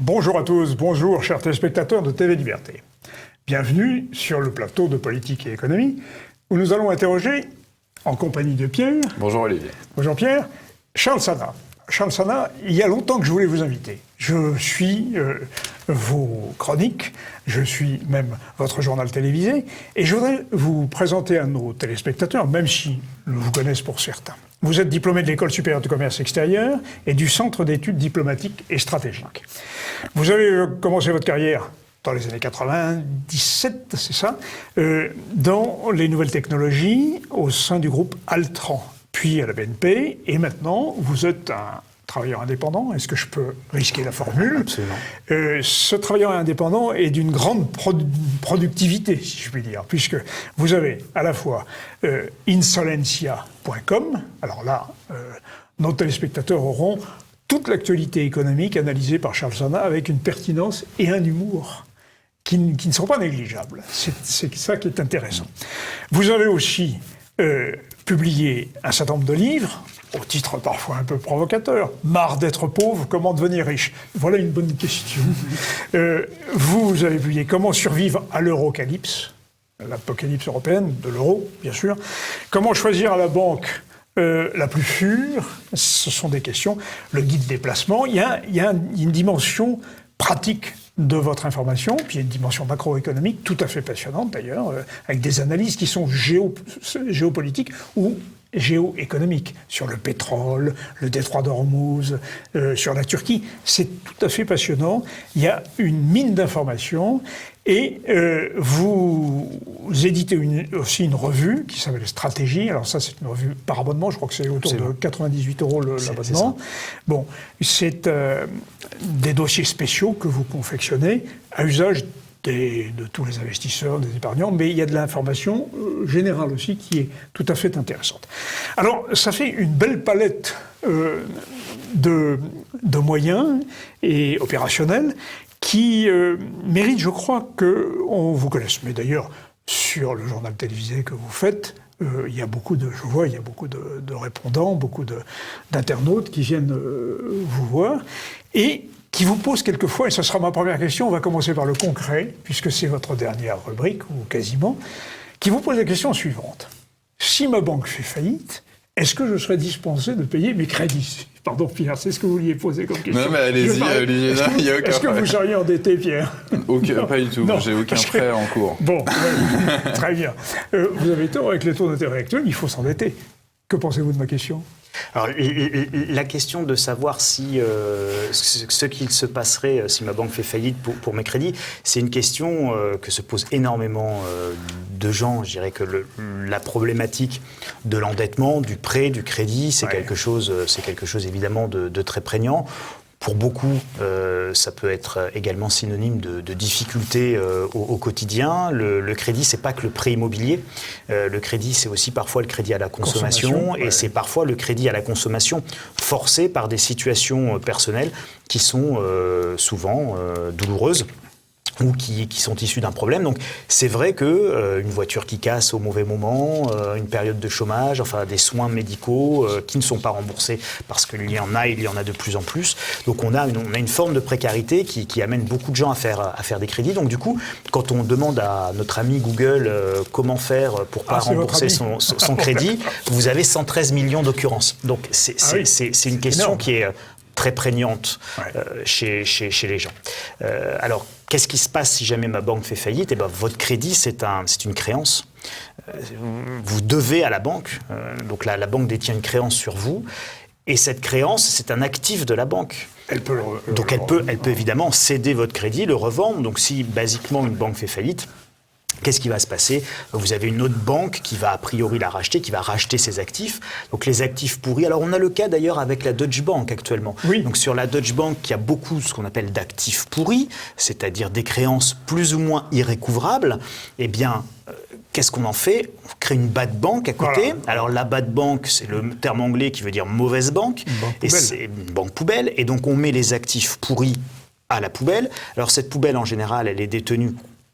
Bonjour à tous, bonjour chers téléspectateurs de TV Liberté. Bienvenue sur le plateau de Politique et Économie, où nous allons interroger, en compagnie de Pierre... Bonjour Olivier. Bonjour Pierre. Charles Sana. Charles Sana, il y a longtemps que je voulais vous inviter. Je suis vos chroniques, je suis même votre journal télévisé, et je voudrais vous présenter à nos téléspectateurs, même s'ils vous connaissent pour certains. Vous êtes diplômé de l'École supérieure de commerce extérieur et du Centre d'études diplomatiques et stratégiques. Vous avez commencé votre carrière dans les années 97, c'est ça, dans les nouvelles technologies au sein du groupe Altran, puis à la BNP, et maintenant vous êtes un travailleur indépendant. Est-ce que je peux risquer la formule? Absolument. Ce travailleur indépendant est d'une grande productivité, si je puis dire, puisque vous avez à la fois insolencia.com, alors là, nos téléspectateurs auront toute l'actualité économique analysée par Charles Sana avec une pertinence et un humour qui ne sont pas négligeables. C'est ça qui est intéressant. Vous avez aussi publié un certain nombre de livres, au titre parfois un peu provocateur. Marre d'être pauvre, comment devenir riche? Voilà une bonne question. Vous avez publié Comment survivre à l'eurocalypse, l'apocalypse européenne, de l'euro, bien sûr. Comment choisir à la banque la plus sûre? Ce sont des questions. Le guide des placements. Il y a une dimension pratique de votre information, puis il y a une dimension macroéconomique tout à fait passionnante d'ailleurs, avec des analyses qui sont géopolitiques ou géoéconomiques, sur le pétrole, le détroit d'Ormuz, sur la Turquie. C'est tout à fait passionnant. Il y a une mine d'informations et vous éditez aussi une revue qui s'appelle Stratégie. Alors ça, c'est une revue par abonnement. Je crois que c'est autour de 98 € l'abonnement. Bon, c'est des dossiers spéciaux que vous confectionnez à usage de tous les investisseurs, des épargnants, mais il y a de l'information générale aussi qui est tout à fait intéressante. Alors, ça fait une belle palette de moyens et opérationnels qui méritent, je crois, qu'on vous connaisse. Mais d'ailleurs, sur le journal télévisé que vous faites, il y a beaucoup de répondants, beaucoup d'internautes qui viennent vous voir et qui vous pose quelquefois, et ce sera ma première question, on va commencer par le concret, puisque c'est votre dernière rubrique, ou quasiment, qui vous pose la question suivante. Si ma banque fait faillite, est-ce que je serai dispensé de payer mes crédits? Pardon Pierre, c'est ce que vous vouliez poser comme question. Non mais allez-y Olivier, il n'y a aucun Est-ce que vous seriez endetté Pierre? Aucun, pas du tout, j'ai aucun prêt en cours. Bon, très bien. Vous avez tort, avec les taux d'intérêt actuels, il faut s'endetter. Que pensez-vous de ma question? Alors, la question de savoir si ce qu'il se passerait si ma banque fait faillite pour mes crédits, c'est une question que se posent énormément de gens. Je dirais que la problématique de l'endettement, du prêt, du crédit, c'est quelque chose évidemment de très prégnant. Pour beaucoup, ça peut être également synonyme de difficultés au quotidien. Le crédit, c'est pas que le prêt immobilier. Le crédit, c'est aussi parfois le crédit à la consommation et c'est parfois le crédit à la consommation forcé par des situations personnelles qui sont souvent douloureuses ou qui sont issus d'un problème. Donc c'est vrai que une voiture qui casse au mauvais moment, une période de chômage, enfin des soins médicaux qui ne sont pas remboursés parce qu'il y en a de plus en plus. Donc on a une forme de précarité qui amène beaucoup de gens à faire des crédits. Donc du coup, quand on demande à notre ami Google comment faire pour pas rembourser son crédit, vous avez 113 millions d'occurrences. Donc c'est une question qui est très prégnante chez les gens. Alors, qu'est-ce qui se passe si jamais ma banque fait faillite? Votre crédit, c'est une créance. Vous devez à la banque. Donc, la banque détient une créance sur vous. Et cette créance, c'est un actif de la banque. Elle peut évidemment céder votre crédit, le revendre. Donc, si, basiquement, une banque fait faillite, qu'est-ce qui va se passer? Vous avez une autre banque qui va a priori la racheter, qui va racheter ses actifs. Donc les actifs pourris. Alors on a le cas d'ailleurs avec la Deutsche Bank actuellement. Oui. Donc sur la Deutsche Bank, il y a beaucoup ce qu'on appelle d'actifs pourris, c'est-à-dire des créances plus ou moins irrécouvrables. Eh bien, qu'est-ce qu'on en fait? On crée une bad bank à côté. Voilà. Alors la bad bank, c'est le terme anglais qui veut dire mauvaise banque. Et c'est une banque poubelle. Et donc on met les actifs pourris à la poubelle. Alors cette poubelle en général, elle est détenue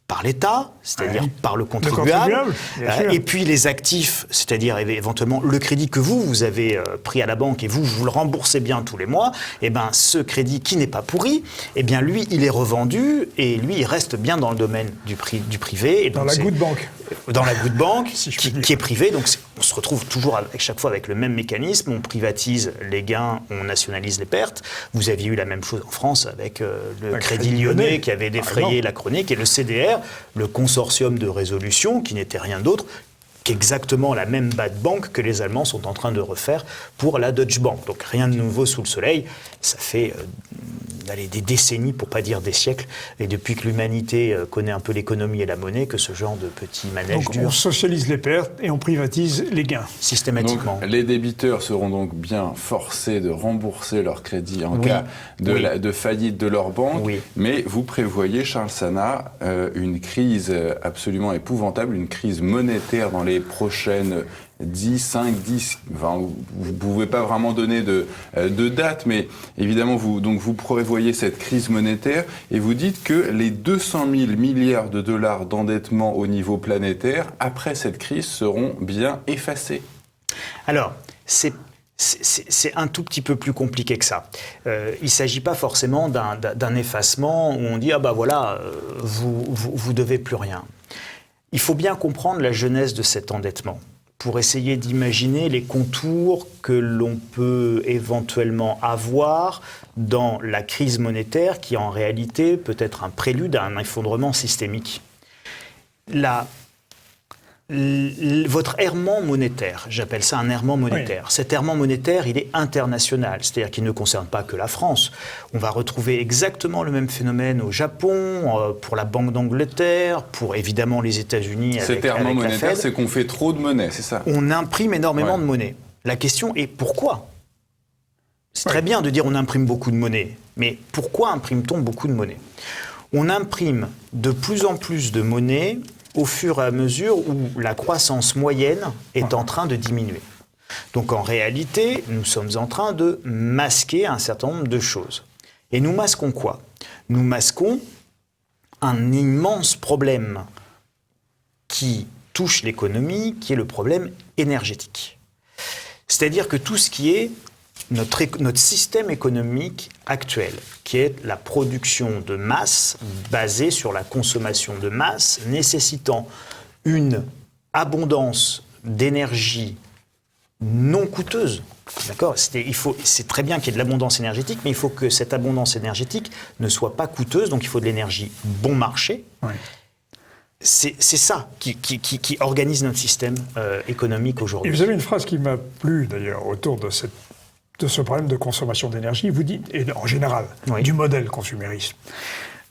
par l'État, c'est-à-dire par le contribuable, bien sûr. Et puis les actifs, c'est-à-dire éventuellement le crédit que vous avez pris à la banque et vous le remboursez bien tous les mois, et ben ce crédit qui n'est pas pourri, et bien lui il est revendu et lui il reste bien dans le domaine du privé. Et donc dans la goutte banque. Dans la goutte banque, si qui est privée, donc on se retrouve toujours chaque fois avec le même mécanisme, on privatise les gains, on nationalise les pertes. Vous aviez eu la même chose en France avec le Crédit Lyonnais qui avait défrayé la chronique, et le CDR, le consortium de résolution, qui n'était rien d'autre qu'exactement la même bad bank que les Allemands sont en train de refaire pour la Deutsche Bank. Donc rien de nouveau sous le soleil, ça fait des décennies, pour pas dire des siècles, et depuis que l'humanité connaît un peu l'économie et la monnaie, que ce genre de petits manèges durs. On socialise les pertes et on privatise les gains. Systématiquement. Donc, les débiteurs seront donc bien forcés de rembourser leur crédit en cas de faillite de leur banque, mais vous prévoyez, Charles Sana, une crise absolument épouvantable, une crise monétaire dans les prochaines 10, enfin, vous ne pouvez pas vraiment donner de date, mais évidemment, vous prévoyez cette crise monétaire et vous dites que les 200 000 milliards de dollars d'endettement au niveau planétaire, après cette crise, seront bien effacés. Alors, c'est un tout petit peu plus compliqué que ça. Il ne s'agit pas forcément d'un effacement où on dit « Ah bah voilà, vous devez plus rien ». Il faut bien comprendre la genèse de cet endettement pour essayer d'imaginer les contours que l'on peut éventuellement avoir dans la crise monétaire qui, en réalité, peut être un prélude à un effondrement systémique. Votre errement monétaire, j'appelle ça un errement monétaire. Cet errement monétaire, il est international, c'est-à-dire qu'il ne concerne pas que la France. On va retrouver exactement le même phénomène au Japon, pour la Banque d'Angleterre, pour évidemment les États-Unis avec la Fed. Cet errement monétaire, c'est qu'on fait trop de monnaie, c'est ça? On imprime énormément de monnaie. La question est pourquoi? C'est très bien de dire on imprime beaucoup de monnaie, mais pourquoi imprime-t-on beaucoup de monnaie? On imprime de plus en plus de monnaie au fur et à mesure où la croissance moyenne est en train de diminuer. Donc en réalité, nous sommes en train de masquer un certain nombre de choses. Et nous masquons quoi? Nous masquons un immense problème qui touche l'économie, qui est le problème énergétique. C'est-à-dire que tout ce qui est notre système économique actuel, qui est la production de masse basée sur la consommation de masse, nécessitant une abondance d'énergie non coûteuse. D'accord ? C'est très bien qu'il y ait de l'abondance énergétique, mais il faut que cette abondance énergétique ne soit pas coûteuse, donc il faut de l'énergie bon marché. Ouais. C'est ça qui organise notre système économique aujourd'hui. Et vous avez une phrase qui m'a plu d'ailleurs autour de ce problème de consommation d'énergie. Vous dites, et en général, du modèle consumériste,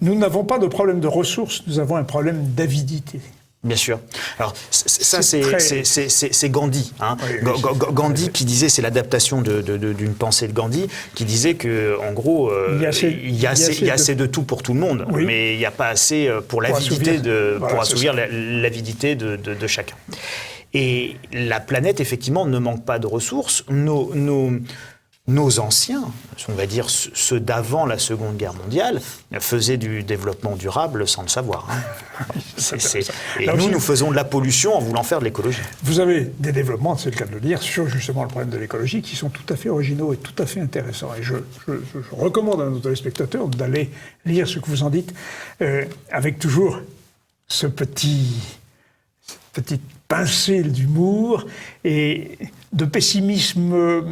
nous n'avons pas de problème de ressources, nous avons un problème d'avidité. Bien sûr. Alors, ça, c'est Gandhi. Hein. Oui, Gandhi qui disait, c'est l'adaptation d'une pensée de Gandhi, qui disait qu'en gros, il y a assez de tout pour tout le monde, mais il n'y a pas assez pour l'avidité, pour assouvir l'avidité de chacun. Et la planète, effectivement, ne manque pas de ressources. Nos anciens, on va dire ceux d'avant la Seconde Guerre mondiale, faisaient du développement durable sans le savoir. Hein. Et nous faisons de la pollution en voulant faire de l'écologie. Vous avez des développements, c'est le cas de le dire, sur justement le problème de l'écologie, qui sont tout à fait originaux et tout à fait intéressants. Et je recommande à nos téléspectateurs d'aller lire ce que vous en dites, avec toujours cette petite pincée d'humour et de pessimisme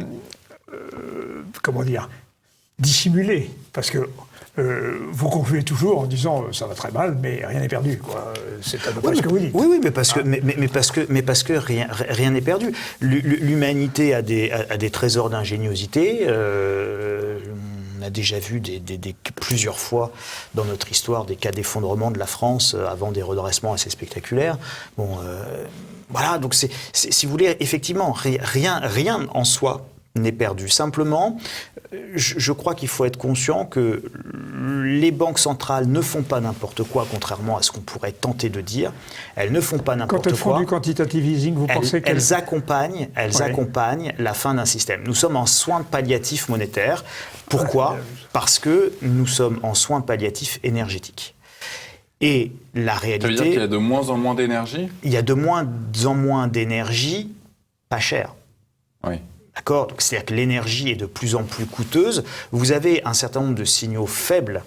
dissimulé, parce que vous concluez toujours en disant ça va très mal, mais rien n'est perdu, quoi. C'est à peu près ce que vous dites. Oui, mais parce que rien n'est perdu. L'humanité a des trésors d'ingéniosité. On a déjà vu plusieurs fois dans notre histoire des cas d'effondrement de la France avant des redressements assez spectaculaires. Bon, voilà, donc si vous voulez, effectivement, rien en soi n'est perdu. Simplement, je crois qu'il faut être conscient que les banques centrales ne font pas n'importe quoi, contrairement à ce qu'on pourrait tenter de dire. Elles ne font pas n'importe quoi. Quand elles font du quantitative easing, vous pensez qu'elles accompagnent la fin d'un système. Nous sommes en soins palliatifs monétaires. Pourquoi ? Parce que nous sommes en soins palliatifs énergétiques. Et la réalité... Ça veut dire qu'il y a de moins en moins d'énergie ? Il y a de moins en moins d'énergie pas chère. Oui. D'accord ? C'est-à-dire que l'énergie est de plus en plus coûteuse. Vous avez un certain nombre de signaux faibles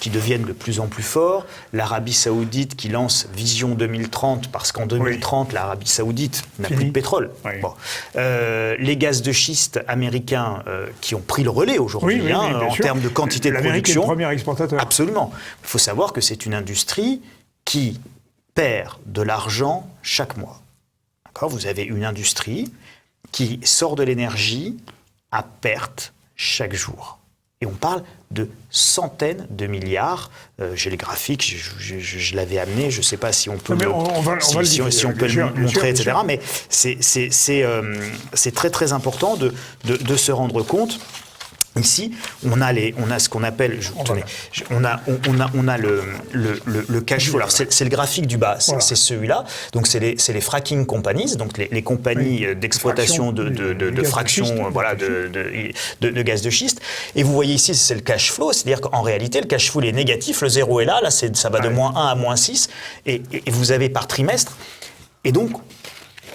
qui deviennent de plus en plus forts. L'Arabie Saoudite qui lance Vision 2030, parce qu'en 2030, l'Arabie Saoudite n'a plus de pétrole. Oui. Bon. Les gaz de schiste américains qui ont pris le relais aujourd'hui en termes de quantité de production. L'Amérique est le premier exportateur. Absolument. Il faut savoir que c'est une industrie qui perd de l'argent chaque mois. D'accord ? Vous avez une industrie qui sort de l'énergie à perte chaque jour. Et on parle de centaines de milliards. J'ai les graphiques, je l'avais amené, je ne sais pas si on peut le montrer, etc. Mais c'est très très important de se rendre compte. Ici, on a ce qu'on appelle, on a le cash flow. Alors c'est le graphique du bas, c'est celui-là. Donc c'est les fracking companies, donc les compagnies d'exploitation de fractions, de gaz de schiste. Et vous voyez ici, c'est le cash flow, c'est-à-dire qu'en réalité, le cash flow est négatif, le zéro est là, ça va de moins 1 à moins 6, et vous avez par trimestre. Et donc,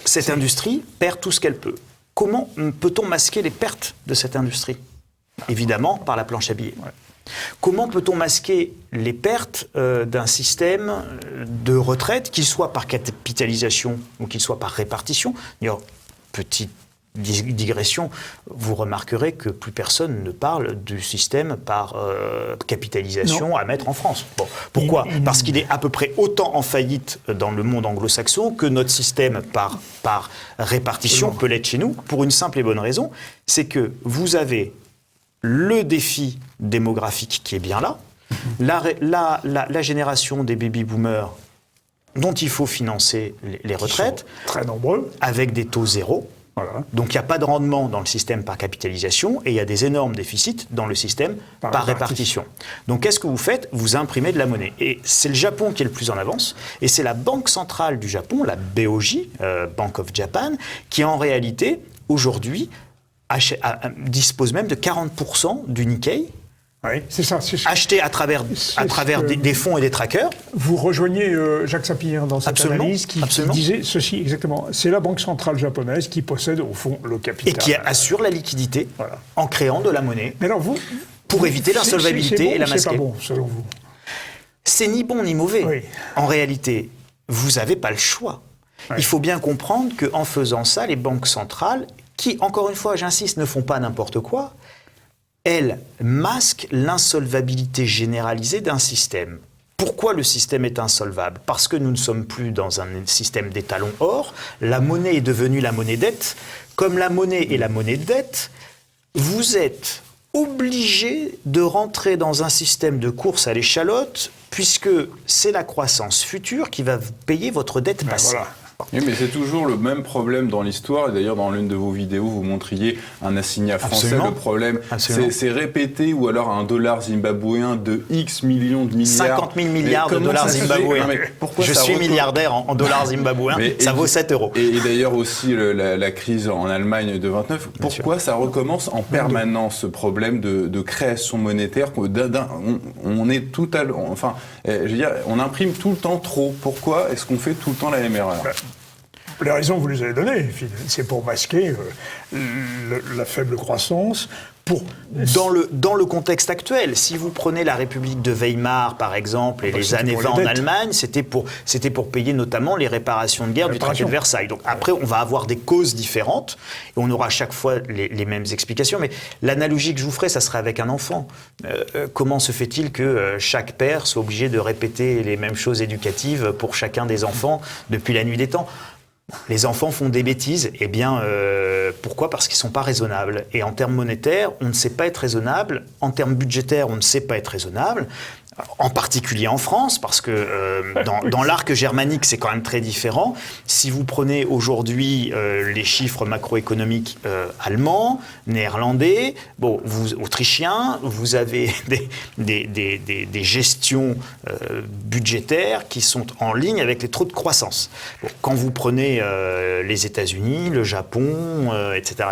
cette industrie perd tout ce qu'elle peut. Comment peut-on masquer les pertes de cette industrie ? Évidemment, par la planche à billets. Ouais. Comment peut-on masquer les pertes d'un système de retraite, qu'il soit par capitalisation ou qu'il soit par répartition ? D'ailleurs, petite digression, vous remarquerez que plus personne ne parle du système par capitalisation à mettre en France. Bon, pourquoi ? Parce qu'il est à peu près autant en faillite dans le monde anglo-saxon que notre système par répartition peut l'être chez nous, pour une simple et bonne raison, c'est que vous avez le défi démographique qui est bien là, la génération des baby-boomers dont il faut financer les retraites, très nombreux, avec des taux zéro. Voilà. Donc il n'y a pas de rendement dans le système par capitalisation et il y a des énormes déficits dans le système par répartition. Donc qu'est-ce que vous faites ? Vous imprimez de la monnaie. Et c'est le Japon qui est le plus en avance et c'est la Banque centrale du Japon, la BOJ, Bank of Japan, qui en réalité, aujourd'hui, dispose même de 40% du Nikkei, oui, c'est ça, acheté à travers des fonds et des trackers. Vous rejoignez Jacques Sapir dans cette analyse qui disait ceci exactement. C'est la Banque centrale japonaise qui possède au fond le capital. Et qui assure la liquidité en créant de la monnaie. Mais alors pour éviter l'insolvabilité et la masquer. C'est pas bon, selon vous ? C'est ni bon ni mauvais. Oui. En réalité, vous n'avez pas le choix. Oui. Il faut bien comprendre qu'en faisant ça, les banques centrales, qui, encore une fois, j'insiste, ne font pas n'importe quoi, elles masquent l'insolvabilité généralisée d'un système. Pourquoi le système est insolvable ? Parce que nous ne sommes plus dans un système d'étalons or, la monnaie est devenue la monnaie dette. Comme la monnaie est la monnaie dette, vous êtes obligé de rentrer dans un système de course à l'échalote, puisque c'est la croissance future qui va payer votre dette passée. Voilà. Oui, mais c'est toujours le même problème dans l'histoire. Et d'ailleurs, dans l'une de vos vidéos, vous montriez un assignat français. Absolument. Le problème, c'est répété, ou alors un dollar zimbabwéen de X millions de milliards. 50 000 milliards de dollars zimbabwéens. Je suis milliardaire en dollars zimbabwéens, ça vaut 7 euros. Et d'ailleurs aussi la crise en Allemagne de 29. Pourquoi ça recommence en permanence, ce problème de création monétaire ? On est tout à l'heure... Enfin, je veux dire, on imprime tout le temps trop. Pourquoi est-ce qu'on fait tout le temps la même erreur ? Les raisons, vous les avez données. C'est pour masquer la faible croissance. Dans le contexte actuel, si vous prenez la République de Weimar, par exemple, et les années 20 en Allemagne, c'était pour payer notamment les réparations de guerre du traité de Versailles. Donc après, on va avoir des causes différentes, et on aura à chaque fois les mêmes explications. Mais l'analogie que je vous ferai, ça serait avec un enfant. Comment se fait-il que chaque père soit obligé de répéter les mêmes choses éducatives pour chacun des enfants depuis la nuit des temps ? Les enfants font des bêtises, eh bien, pourquoi ? Parce qu'ils ne sont pas raisonnables. Et en termes monétaires, on ne sait pas être raisonnable. En termes budgétaires, on ne sait pas être raisonnable. En particulier en France, parce que dans l'arc germanique, c'est quand même très différent. Si vous prenez aujourd'hui les chiffres macroéconomiques allemands, néerlandais, autrichiens, vous avez des gestions budgétaires qui sont en ligne avec les taux de croissance. Quand vous prenez les États-Unis, le Japon, etc.,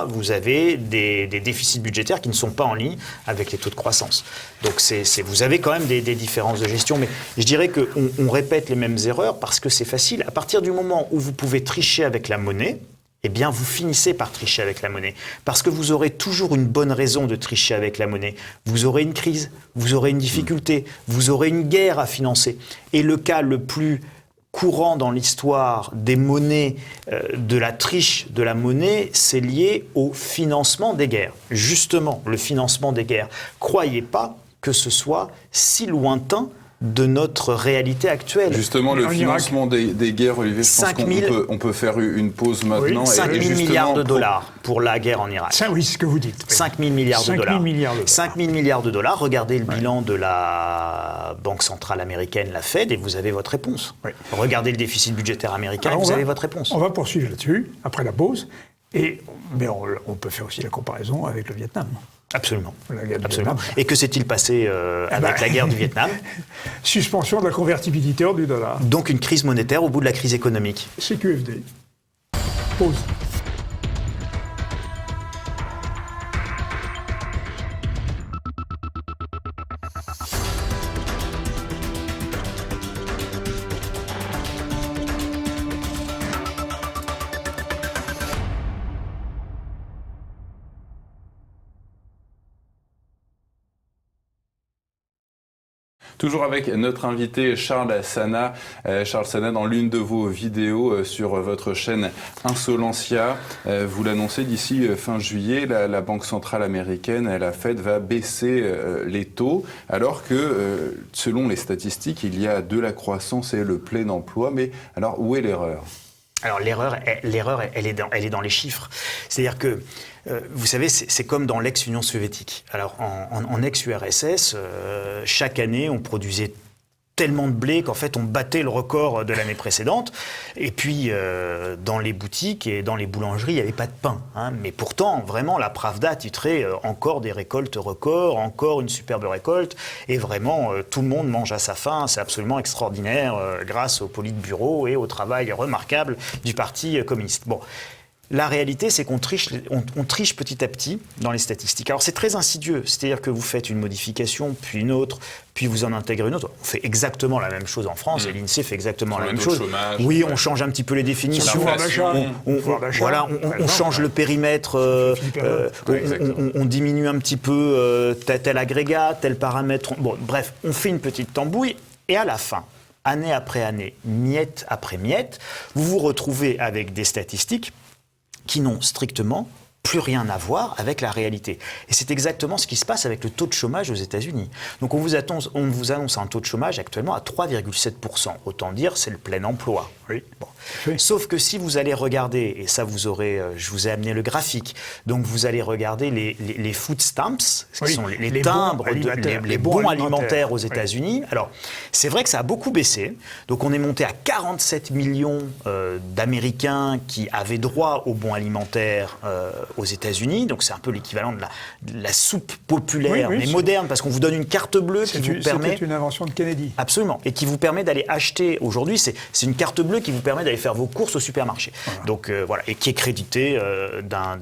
vous avez des déficits budgétaires qui ne sont pas en ligne avec les taux de croissance. Donc vous avez quand même des différences de gestion, mais je dirais qu'on répète les mêmes erreurs parce que c'est facile. À partir du moment où vous pouvez tricher avec la monnaie, eh bien, vous finissez par tricher avec la monnaie. Parce que vous aurez toujours une bonne raison de tricher avec la monnaie. Vous aurez une crise, vous aurez une difficulté, vous aurez une guerre à financer. Et le cas le plus courant dans l'histoire des monnaies, de la triche de la monnaie, c'est lié au financement des guerres. Justement, le financement des guerres. Croyez pas que ce soit si lointain de notre réalité actuelle. Justement, le financement des guerres, Olivier, je pense qu'on peut faire une pause maintenant. 5 000 milliards de dollars pour la guerre en Irak. Ça, oui, c'est ce que vous dites. 5 000 milliards de dollars. 5 000 milliards de dollars. Regardez le bilan de la Banque centrale américaine, la Fed, et vous avez votre réponse. Oui. Regardez le déficit budgétaire américain et vous avez votre réponse. On va poursuivre là-dessus, après la pause. Mais on peut faire aussi la comparaison avec le Vietnam. Absolument. Absolument. Et que s'est-il passé avec la guerre du Vietnam? Suspension de la convertibilité hors du dollar. Donc une crise monétaire au bout de la crise économique. CQFD. Pause. Toujours avec notre invité Charles Sana. Charles Sana, dans l'une de vos vidéos sur votre chaîne Insolentia, vous l'annoncez, d'ici fin juillet, la Banque centrale américaine, la Fed, va baisser les taux, alors que, selon les statistiques, il y a de la croissance et le plein emploi. Mais alors, où est l'erreur ? Alors l'erreur, elle est dans les chiffres. C'est-à-dire que, vous savez, c'est comme dans l'ex-Union soviétique. Alors en ex-URSS, chaque année, on produisait tellement de blé qu'en fait, on battait le record de l'année précédente. Et puis, dans les boutiques et dans les boulangeries, il n'y avait pas de pain. Hein. Mais pourtant, vraiment, la Pravda titrait encore des récoltes records, encore une superbe récolte. Et vraiment, tout le monde mange à sa faim. C'est absolument extraordinaire grâce au Politburo et au travail remarquable du Parti communiste. Bon. La réalité, c'est qu'on triche petit à petit dans les statistiques. Alors, c'est très insidieux. C'est-à-dire que vous faites une modification, puis une autre, puis vous en intégrez une autre. On fait exactement la même chose en France, et l'INSEE fait exactement la même chose. Chômage, oui, on change un petit peu les définitions. On change le périmètre, on diminue un petit peu tel agrégat, tel paramètre. Bon, bref, on fait une petite tambouille, et à la fin, année après année, miette après miette, vous vous retrouvez avec des statistiques qui n'ont strictement plus rien à voir avec la réalité. Et c'est exactement ce qui se passe avec le taux de chômage aux États-Unis. Donc on vous annonce un taux de chômage actuellement à 3,7%. Autant dire, c'est le plein emploi. Oui. Bon. Oui. Sauf que si vous allez regarder, et ça je vous ai amené le graphique, donc vous allez regarder les food stamps, qui sont les timbres, les bons alimentaires aux États-Unis. Oui. Alors, c'est vrai que ça a beaucoup baissé. Donc on est monté à 47 millions d'Américains qui avaient droit aux bons alimentaires aux États-Unis. Donc c'est un peu l'équivalent de la soupe populaire, mais moderne, parce qu'on vous donne une carte bleue qui vous permet... C'était une invention de Kennedy. Absolument. Et qui vous permet d'aller acheter, aujourd'hui, c'est une carte bleue qui vous permet d'aller faire vos courses au supermarché. Voilà. Donc voilà, et qui est crédité d'un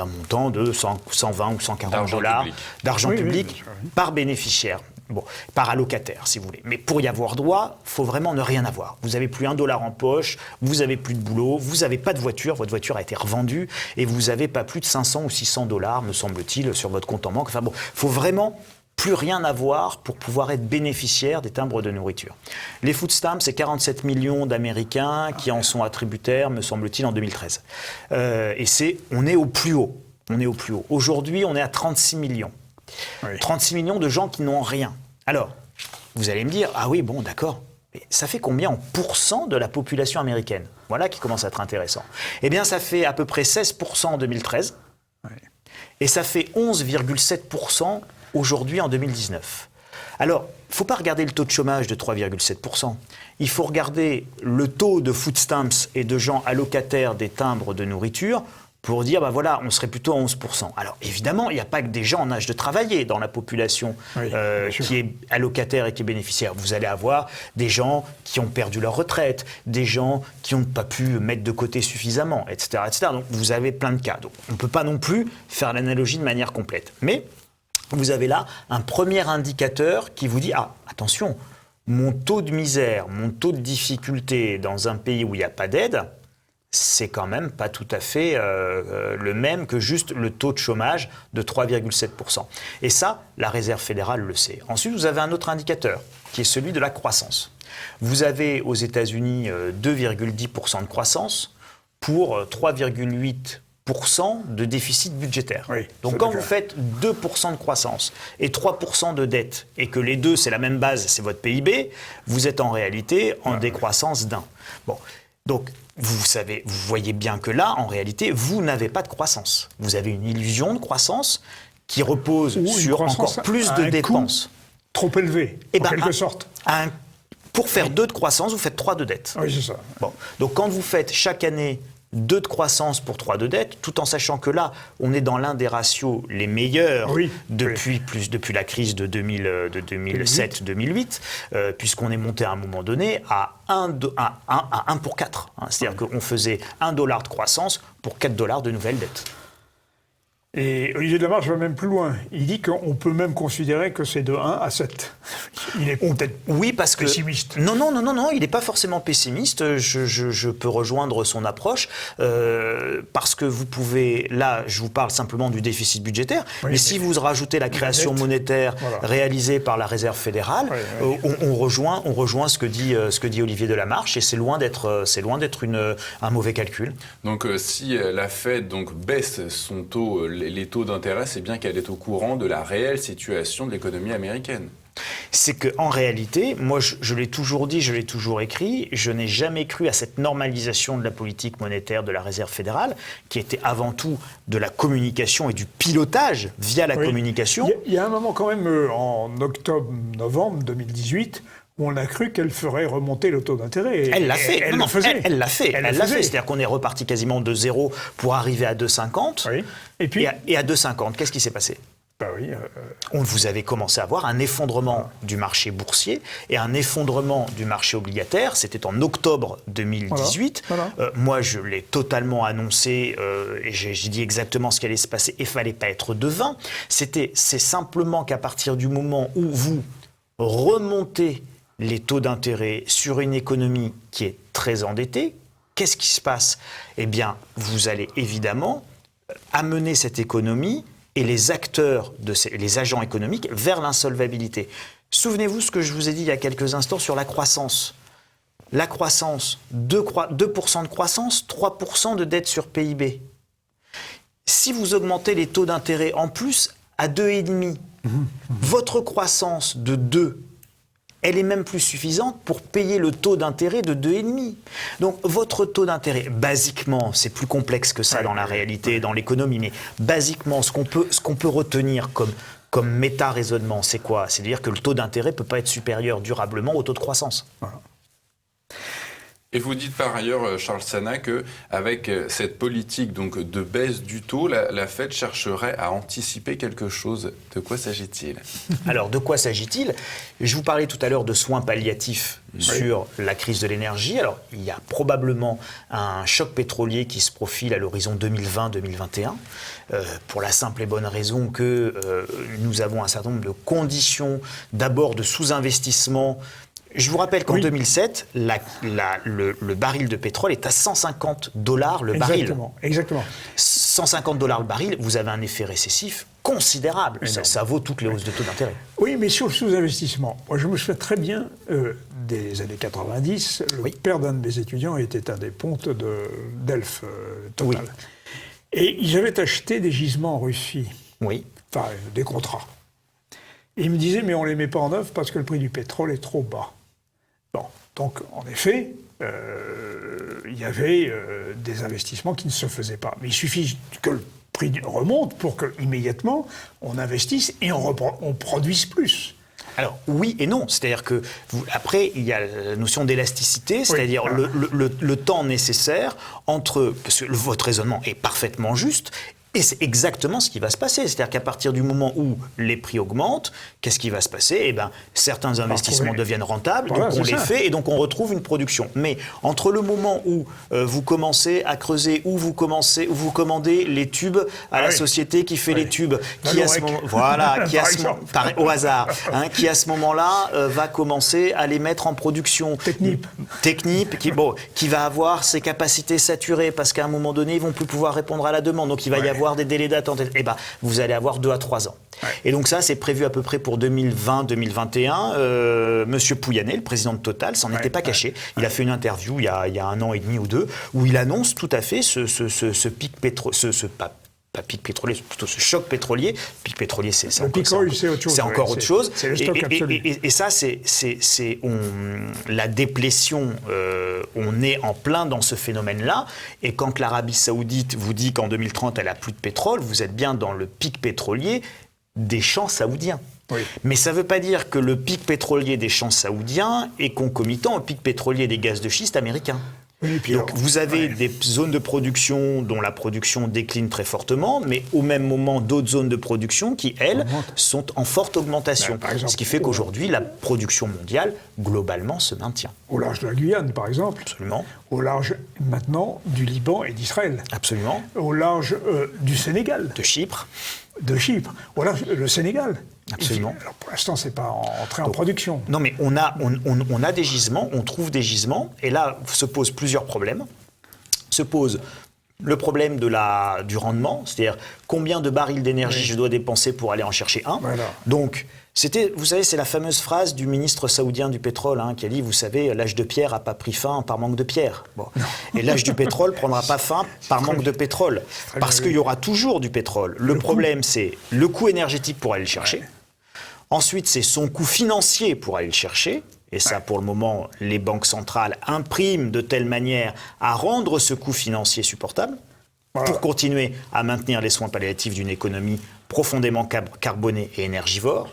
montant de 120 ou 140 dollars d'argent public par bénéficiaire. Bon, par allocataire, si vous voulez. Mais pour y avoir droit, il faut vraiment ne rien avoir. Vous n'avez plus $1 en poche, vous n'avez plus de boulot, vous n'avez pas de voiture, votre voiture a été revendue, et vous n'avez pas plus de 500 ou 600 $, me semble-t-il, sur votre compte en banque. Enfin bon, il faut vraiment plus rien avoir pour pouvoir être bénéficiaire des timbres de nourriture. Les food stamps, c'est 47 millions d'Américains qui en sont attributaires, me semble-t-il, en 2013. Et on est au plus haut. On est au plus haut. Aujourd'hui, on est à 36 millions. Oui. 36 millions de gens qui n'ont rien. Alors, vous allez me dire, ah oui, bon, d'accord, mais ça fait combien en pourcent de la population américaine? Voilà qui commence à être intéressant. Eh bien, ça fait à peu près 16% en 2013, et ça fait 11,7% aujourd'hui en 2019. Alors, il ne faut pas regarder le taux de chômage de 3,7%. Il faut regarder le taux de food stamps et de gens allocataires des timbres de nourriture pour dire, ben voilà, on serait plutôt à 11%. Alors, évidemment, il n'y a pas que des gens en âge de travailler dans la population qui est allocataire et qui est bénéficiaire. Vous allez avoir des gens qui ont perdu leur retraite, des gens qui n'ont pas pu mettre de côté suffisamment, etc., etc. Donc, vous avez plein de cas. Donc, on ne peut pas non plus faire l'analogie de manière complète. Mais vous avez là un premier indicateur qui vous dit « Ah, attention, mon taux de misère, mon taux de difficulté dans un pays où il n'y a pas d'aide, c'est quand même pas tout à fait le même que juste le taux de chômage de 3,7%. Et ça, la Réserve fédérale le sait. Ensuite, vous avez un autre indicateur, qui est celui de la croissance. Vous avez aux États-Unis 2,10% de croissance pour 3,8% de déficit budgétaire. Oui, donc quand vous faites 2% de croissance et 3% de dette, et que les deux, c'est la même base, c'est votre PIB, vous êtes en réalité en décroissance d'1. Bon, donc vous voyez bien que là, en réalité, vous n'avez pas de croissance. Vous avez une illusion de croissance qui repose sur encore plus de dépenses. Trop élevé, en quelque sorte. Pour faire 2 de croissance, vous faites 3 de dette. Oui, c'est ça. Bon. Donc quand vous faites chaque année 2 de croissance pour 3 de dette, tout en sachant que là, on est dans l'un des ratios les meilleurs depuis la crise de 2007-2008, puisqu'on est monté à un moment donné à 1 pour 4. Hein. C'est-à-dire qu'on faisait $1 de croissance pour $4 de nouvelles dettes. Et Olivier Delamarche va même plus loin. Il dit qu'on peut même considérer que c'est de 1 à 7. Il est peut-être pessimiste. Non, il n'est pas forcément pessimiste. Je peux rejoindre son approche parce que vous pouvez... Là, je vous parle simplement du déficit budgétaire, mais si vous rajoutez la création monétaire réalisée par la Réserve fédérale, on rejoint ce que dit Olivier Delamarche, et c'est loin d'être un mauvais calcul. Donc si la Fed baisse son taux, les taux d'intérêt, c'est bien qu'elle est au courant de la réelle situation de l'économie américaine. C'est qu'en réalité, moi je l'ai toujours dit, je l'ai toujours écrit, je n'ai jamais cru à cette normalisation de la politique monétaire de la Réserve fédérale, qui était avant tout de la communication et du pilotage via la communication. Il y a un moment quand même, en octobre-novembre 2018, où on a cru qu'elle ferait remonter le taux d'intérêt. Elle l'a fait. Elle l'a fait. Elle l'a fait. C'est-à-dire qu'on est reparti quasiment de 0 pour arriver à 2,50. Oui. Et puis, à 2,50, qu'est-ce qui s'est passé ? Vous avez commencé à voir un effondrement du marché boursier et un effondrement du marché obligataire. C'était en octobre 2018. Moi, je l'ai totalement annoncé et j'ai dit exactement ce qui allait se passer. Il ne fallait pas être devin. C'est simplement qu'à partir du moment où vous remontez les taux d'intérêt sur une économie qui est très endettée, qu'est-ce qui se passe ? Eh bien, vous allez évidemment amener cette économie et les acteurs, les agents économiques, vers l'insolvabilité. Souvenez-vous ce que je vous ai dit il y a quelques instants sur la croissance. La croissance, 2% de croissance, 3% de dette sur PIB. Si vous augmentez les taux d'intérêt en plus à 2,5, votre croissance de 2, elle est même plus suffisante pour payer le taux d'intérêt de 2,5. Donc votre taux d'intérêt, basiquement, c'est plus complexe que ça dans la réalité, dans l'économie, mais basiquement, ce qu'on peut retenir comme méta-raisonnement, c'est quoi ? C'est-à-dire que le taux d'intérêt ne peut pas être supérieur durablement au taux de croissance. Voilà. Et vous dites par ailleurs, Charles Sana, qu'avec cette politique de baisse du taux, la Fed chercherait à anticiper quelque chose. De quoi s'agit-il ? Alors, de quoi s'agit-il ? Je vous parlais tout à l'heure de soins palliatifs sur la crise de l'énergie. Alors, il y a probablement un choc pétrolier qui se profile à l'horizon 2020-2021, pour la simple et bonne raison que nous avons un certain nombre de conditions, d'abord de sous-investissement. Je vous rappelle qu'en 2007, le baril de pétrole est à $150 le baril. Exactement. $150 le baril, vous avez un effet récessif considérable. Ça vaut toutes les hausses de taux d'intérêt. Oui, mais sur le sous-investissement, moi je me souviens très bien des années 90, le père d'un de mes étudiants était un des pontes d'Elf Total. Oui. Et ils avaient acheté des gisements en Russie. Oui. Enfin, des contrats. Et il me disait, mais on ne les met pas en œuvre parce que le prix du pétrole est trop bas. Bon, donc en effet, il y avait des investissements qui ne se faisaient pas. Mais il suffit que le prix remonte pour qu'immédiatement on investisse et on produise plus. Alors oui et non, c'est-à-dire que après il y a la notion d'élasticité, c'est-à-dire le temps nécessaire entre, parce que votre raisonnement est parfaitement juste, Et c'est exactement ce qui va se passer. C'est-à-dire qu'à partir du moment où les prix augmentent, qu'est-ce qui va se passer? Eh bien, certains investissements deviennent rentables, donc on les fait et donc on retrouve une production. Mais entre le moment où vous commencez à creuser, où vous commandez les tubes à la société qui fait les tubes, qui à ce moment, au hasard, qui à ce moment-là va commencer à les mettre en production. Technip, qui va avoir ses capacités saturées parce qu'à un moment donné, ils vont plus pouvoir répondre à la demande. Donc il va y avoir des délais d'attente, vous allez avoir 2 à 3 ans. Ouais. Et donc ça, c'est prévu à peu près pour 2020-2021. Monsieur Pouyanné, le président de Total, s'en était pas caché. Il a fait une interview il y a 1 an et demi ou 2, où il annonce tout à fait ce pic pétrolier, pas pic pétrolier, c'est plutôt ce choc pétrolier. Pic pétrolier, c'est autre chose. C'est encore autre chose. C'est le stock absolu. Et ça, c'est la déplétion. On est en plein dans ce phénomène-là. Et quand l'Arabie Saoudite vous dit qu'en 2030, elle a plus de pétrole, vous êtes bien dans le pic pétrolier des champs saoudiens. Oui. Mais ça ne veut pas dire que le pic pétrolier des champs saoudiens est concomitant au pic pétrolier des gaz de schiste américains. Oui, donc vous avez des zones de production dont la production décline très fortement, mais au même moment d'autres zones de production qui, elles, sont en forte augmentation. Par exemple, ce qui fait qu'aujourd'hui, la production mondiale, globalement, se maintient. Au large de la Guyane, par exemple. Absolument. Au large, maintenant, du Liban et d'Israël. Absolument. Au large du Sénégal. De Chypre. Au large, le Sénégal. Absolument. Alors pour l'instant, c'est pas entré en production. Non, mais on a des gisements, on trouve des gisements, et là se posent plusieurs problèmes. Se pose le problème du rendement, c'est-à-dire combien de barils d'énergie je dois dépenser pour aller en chercher un. Voilà. Donc, vous savez, c'est la fameuse phrase du ministre saoudien du pétrole qui a dit, vous savez, l'âge de pierre n'a pas pris fin par manque de pierre. Bon. Et l'âge du pétrole ne prendra pas fin par manque de pétrole. Parce qu'il y aura toujours du pétrole. Le problème, c'est le coût énergétique pour aller le chercher. Ouais. Ensuite, c'est son coût financier pour aller le chercher. Et ça, pour le moment, les banques centrales impriment de telle manière à rendre ce coût financier supportable pour continuer à maintenir les soins palliatifs d'une économie profondément carbonée et énergivore.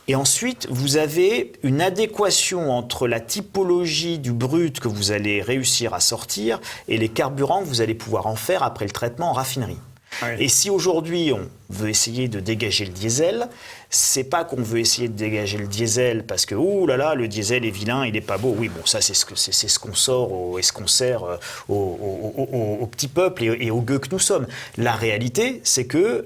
Et ensuite, vous avez une adéquation entre la typologie du brut que vous allez réussir à sortir et les carburants que vous allez pouvoir en faire après le traitement en raffinerie. Oui. Et si aujourd'hui on veut essayer de dégager le diesel, c'est pas qu'on veut essayer de dégager le diesel parce que le diesel est vilain, il est pas beau. Oui, bon, ça c'est ce qu'on sort et ce qu'on sert au petit peuple et aux gueux que nous sommes. La réalité, c'est que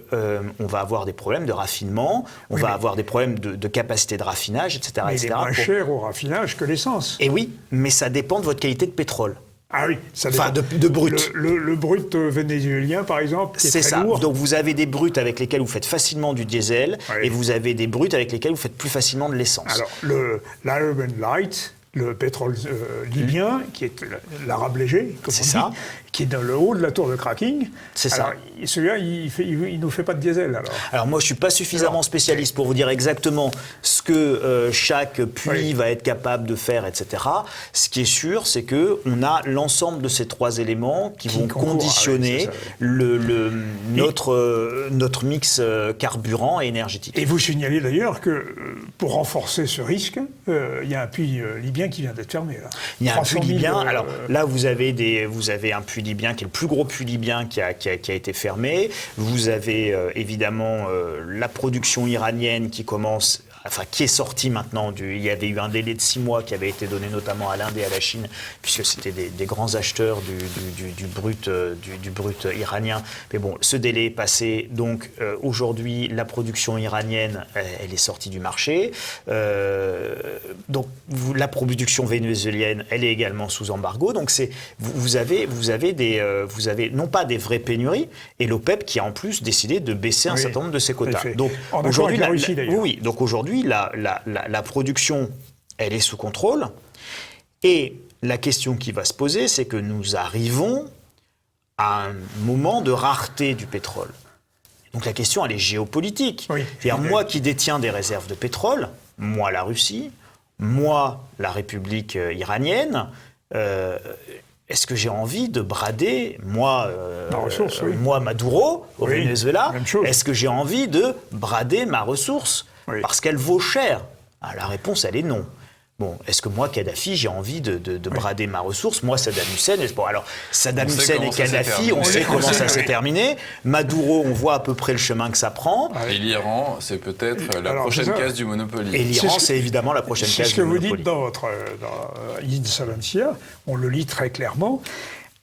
on va avoir des problèmes de raffinement, on va avoir des problèmes de capacité de raffinage, etc. Mais il est moins cher au raffinage que l'essence. Et oui, mais ça dépend de votre qualité de pétrole. Ah oui, ça dépend. Enfin, de brut. Le brut vénézuélien, par exemple, qui est très ça. lourd. Donc vous avez des bruts avec lesquels vous faites facilement du diesel, et vous avez des bruts avec lesquels vous faites plus facilement de l'essence. Alors, l'Arabian Light, le pétrole libyen, qui est l'arabe léger, comme on dit, qui est dans le haut de la tour de cracking. C'est ça. Celui-là, il nous fait pas de diesel, alors. Alors moi, je suis pas suffisamment spécialiste pour vous dire exactement ce que chaque puits va être capable de faire, etc. Ce qui est sûr, c'est que on a l'ensemble de ces 3 éléments qui vont conditionner notre mix carburant et énergétique. Et vous signalez d'ailleurs que pour renforcer ce risque, il y a un puits libyen qui vient d'être fermé. Là. Il y a un puits libyen. Alors là, vous avez un puits libyen qui est le plus gros puits libyen qui a été fermé. Vous avez évidemment la production iranienne qui commence, qui est sortie maintenant. Il y avait eu un délai de 6 mois qui avait été donné notamment à l'Inde et à la Chine, puisque c'était des grands acheteurs du brut iranien. Mais bon, ce délai est passé. Donc aujourd'hui, la production iranienne, elle est sortie du marché. Donc la production vénézuélienne, elle est également sous embargo. Donc vous avez non pas des vraies pénuries, et l'OPEP qui a en plus décidé de baisser un certain nombre de ses quotas. Donc aujourd'hui, donc aujourd'hui, la production, elle est sous contrôle. Et la question qui va se poser, c'est que nous arrivons à un moment de rareté du pétrole. Donc la question, elle est géopolitique. C'est-à-dire, moi qui détiens des réserves de pétrole, moi la Russie, moi la République iranienne, est-ce que j'ai envie de brader, moi Maduro, au Venezuela, est-ce que j'ai envie de brader ma ressource parce qu'elle vaut cher? La réponse, elle est non. Bon, est-ce que moi, Kadhafi, j'ai envie de brader ma ressource? Moi, Saddam Hussein, bon, alors Saddam Hussein et Kadhafi, on sait comment ça s'est terminé. Maduro, on voit à peu près le chemin que ça prend. Et l'Iran, c'est peut-être la prochaine case du Monopoly. Et l'Iran, c'est évidemment la prochaine case du Monopoly. C'est ce que vous dites dans votre In Salentia, on le lit très clairement.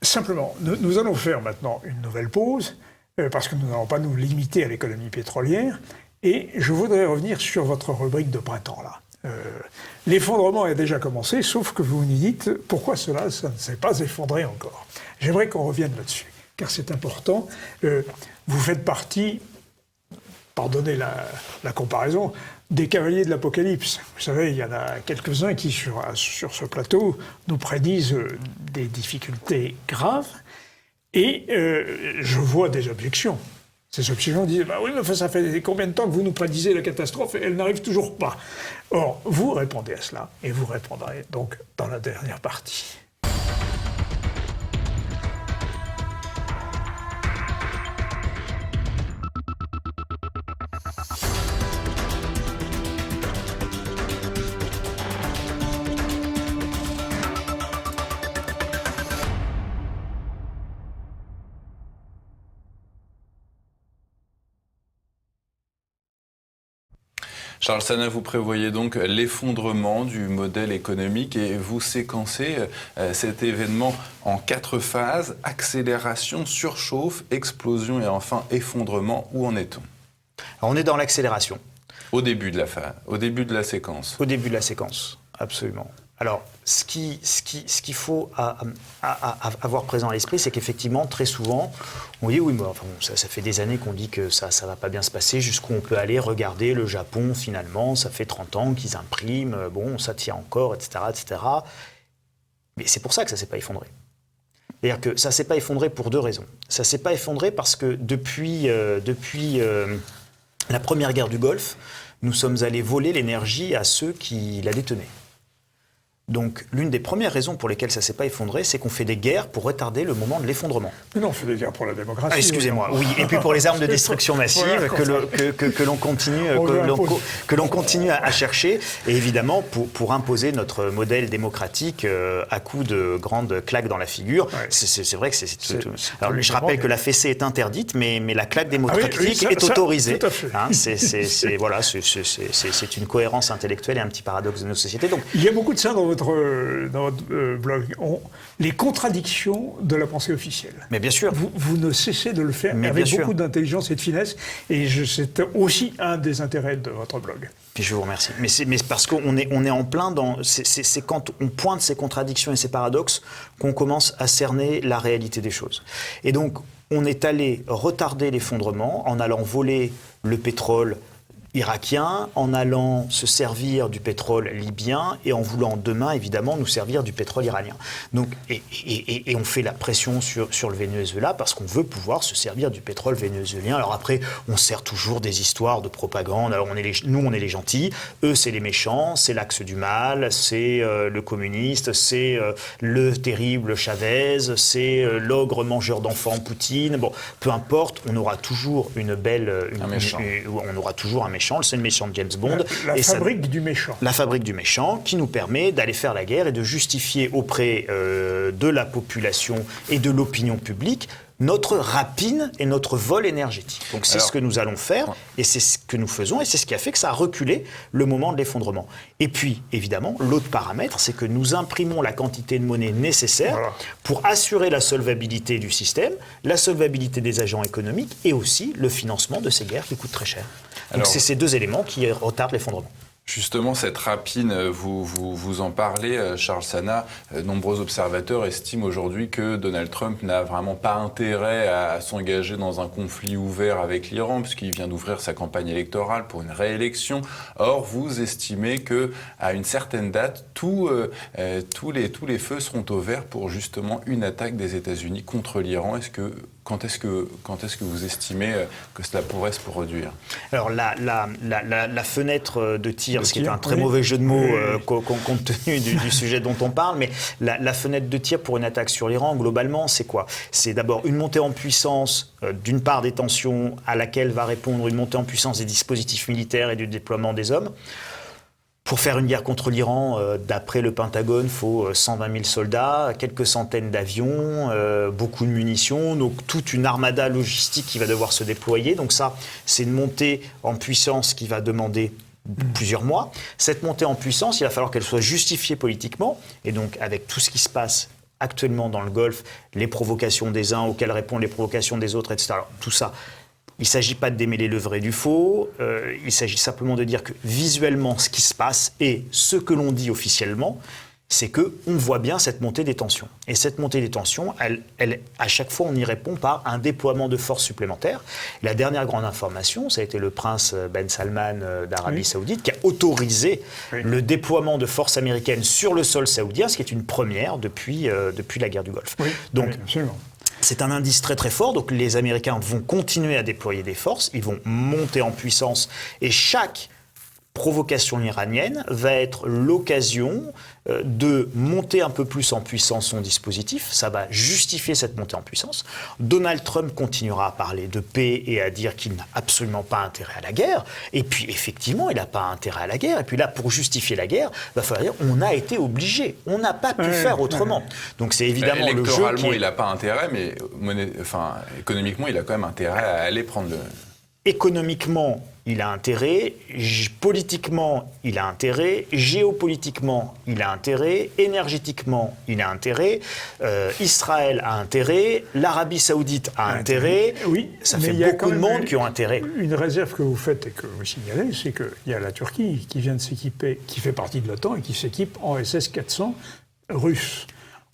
Simplement, nous allons faire maintenant une nouvelle pause, parce que nous n'allons pas nous limiter à l'économie pétrolière, et je voudrais revenir sur votre rubrique de printemps, là. L'effondrement a déjà commencé, sauf que vous nous dites pourquoi ça ne s'est pas effondré encore. J'aimerais qu'on revienne là-dessus, car c'est important. Vous faites partie, pardonnez la comparaison, des cavaliers de l'Apocalypse. Vous savez, il y en a quelques-uns qui, sur ce plateau, nous prédisent des difficultés graves, et je vois des objections. Ces objections disent « oui, mais ça fait combien de temps que vous nous prédisez la catastrophe et elle n'arrive toujours pas ?» Or, vous répondez à cela, et vous répondrez donc dans la dernière partie. Charles Sana, vous prévoyez donc l'effondrement du modèle économique et vous séquencez cet événement en 4 phases: accélération, surchauffe, explosion et enfin effondrement. Où en est-on? Alors, on est dans l'accélération. Au début de la phase, au début de la séquence. Au début de la séquence, absolument. Alors, ce qu'il faut avoir présent à l'esprit, c'est qu'effectivement, très souvent, on dit oui, mais enfin, ça fait des années qu'on dit que ça ne va pas bien se passer, jusqu'où on peut aller regarder le Japon, finalement, ça fait 30 ans qu'ils impriment, bon, ça tient encore, etc., etc. Mais c'est pour ça que ça ne s'est pas effondré. C'est-à-dire que ça ne s'est pas effondré pour 2 raisons. Ça ne s'est pas effondré parce que depuis la première guerre du Golfe, nous sommes allés voler l'énergie à ceux qui la détenaient. Donc, l'une des premières raisons pour lesquelles ça ne s'est pas effondré, c'est qu'on fait des guerres pour retarder le moment de l'effondrement. Mais non, on fait des guerres pour la démocratie. Ah, excusez-moi, oui. Et puis pour les armes de destruction massive que l'on continue à chercher. Et évidemment, pour imposer notre modèle démocratique à coups de grandes claques dans la figure. Ouais. C'est vrai que c'est alors, je rappelle que la fessée est interdite, mais la claque démocratique est autorisée. Tout à fait. Hein, c'est une cohérence intellectuelle et un petit paradoxe de nos sociétés. Donc, il y a beaucoup de ça dans votre blog, les contradictions de la pensée officielle. Mais bien sûr. Vous ne cessez de le faire avec beaucoup d'intelligence et de finesse, et c'est aussi un des intérêts de votre blog. Puis je vous remercie. Mais parce qu'on est en plein dans... C'est quand on pointe ces contradictions et ces paradoxes qu'on commence à cerner la réalité des choses. Et donc, on est allé retarder l'effondrement en allant voler le pétrole irakien, en allant se servir du pétrole libyen et en voulant demain, évidemment, nous servir du pétrole iranien. Donc, et on fait la pression sur le Venezuela parce qu'on veut pouvoir se servir du pétrole vénézuélien. Alors après, on sert toujours des histoires de propagande. Alors nous, on est les gentils, eux, c'est les méchants, c'est l'axe du mal, c'est le communiste, c'est le terrible Chavez, c'est l'ogre mangeur d'enfants Poutine. Bon, peu importe, on aura toujours on aura toujours un méchant. Le seul méchant de James Bond. La fabrique du méchant. La fabrique du méchant qui nous permet d'aller faire la guerre et de justifier auprès de la population et de l'opinion publique notre rapine et notre vol énergétique. Donc c'est ce que nous allons faire et c'est ce que nous faisons et c'est ce qui a fait que ça a reculé le moment de l'effondrement. Et puis, évidemment, l'autre paramètre, c'est que nous imprimons la quantité de monnaie nécessaire pour assurer la solvabilité du système, la solvabilité des agents économiques et aussi le financement de ces guerres qui coûtent très cher. Donc c'est ces 2 éléments qui retardent l'effondrement. Justement, cette rapine, vous en parlez, Charles Sana. Nombreux observateurs estiment aujourd'hui que Donald Trump n'a vraiment pas intérêt à s'engager dans un conflit ouvert avec l'Iran, puisqu'il vient d'ouvrir sa campagne électorale pour une réélection. Or, vous estimez qu'à une certaine date, tous les feux seront au vert pour justement une attaque des États-Unis contre l'Iran. Quand est-ce que vous estimez que cela pourrait se produire? Alors, la fenêtre de tir, ce qui est un très mauvais jeu de mots compte tenu du sujet dont on parle, mais la fenêtre de tir pour une attaque sur l'Iran, globalement, c'est quoi? C'est d'abord une montée en puissance, d'une part des tensions à laquelle va répondre une montée en puissance des dispositifs militaires et du déploiement des hommes. Pour faire une guerre contre l'Iran, d'après le Pentagone, il faut 120 000 soldats, quelques centaines d'avions, beaucoup de munitions, donc toute une armada logistique qui va devoir se déployer. Donc ça, c'est une montée en puissance qui va demander plusieurs mois. Cette montée en puissance, il va falloir qu'elle soit justifiée politiquement, et donc avec tout ce qui se passe actuellement dans le Golfe, les provocations des uns auxquelles répondent les provocations des autres, etc. Alors, tout ça, il ne s'agit pas de démêler le vrai du faux, il s'agit simplement de dire que visuellement, ce qui se passe et ce que l'on dit officiellement, c'est qu'on voit bien cette montée des tensions. Et cette montée des tensions, à chaque fois, on y répond par un déploiement de forces supplémentaires. La dernière grande information, ça a été le prince Ben Salman d'Arabie Saoudite qui a autorisé le déploiement de forces américaines sur le sol saoudien, ce qui est une première depuis la guerre du Golfe. Oui, donc, absolument. C'est un indice très très fort, donc les Américains vont continuer à déployer des forces, ils vont monter en puissance, et chaque provocation iranienne va être l'occasion de monter un peu plus en puissance son dispositif. Ça va justifier cette montée en puissance. Donald Trump continuera à parler de paix et à dire qu'il n'a absolument pas intérêt à la guerre. Et puis, effectivement, il n'a pas intérêt à la guerre. Et puis là, pour justifier la guerre, il va falloir dire on a été obligé. On n'a pas pu faire autrement. Donc, c'est évidemment le jeu électoralement, il n'a pas intérêt, mais économiquement, il a quand même intérêt à aller prendre le... Économiquement, il a intérêt, politiquement, il a intérêt, géopolitiquement, il a intérêt, énergétiquement, il a intérêt, Israël a intérêt, l'Arabie Saoudite a intérêt. Oui, ça fait beaucoup de monde qui ont intérêt. Une réserve que vous faites et que vous signalez, c'est qu'il y a la Turquie qui vient de s'équiper, qui fait partie de l'OTAN et qui s'équipe en SS-400 russe.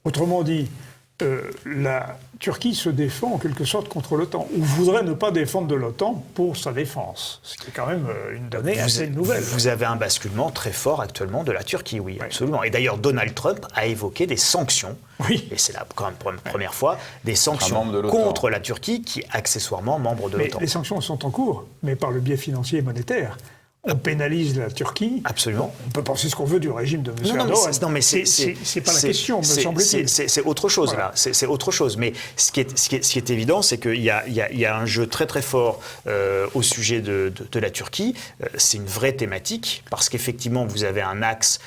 Autrement dit, la Turquie se défend en quelque sorte contre l'OTAN, ou voudrait ne pas défendre de l'OTAN pour sa défense, ce qui est quand même une donnée assez nouvelle. Vous avez un basculement très fort actuellement de la Turquie, oui, absolument. Et d'ailleurs, Donald Trump a évoqué des sanctions, et c'est là quand même pour la première fois, des sanctions contre la Turquie qui est accessoirement membre de l'OTAN. Les sanctions sont en cours, mais par le biais financier et monétaire. On pénalise la Turquie. Absolument. On peut penser ce qu'on veut du régime de M. Erdogan. Non, mais c'est pas la question, me semble-t-il. C'est autre chose, voilà. Là. C'est autre chose. Mais ce qui est évident, c'est qu'il y a un jeu très très fort au sujet de la Turquie. C'est une vraie thématique, parce qu'effectivement, vous avez un axe,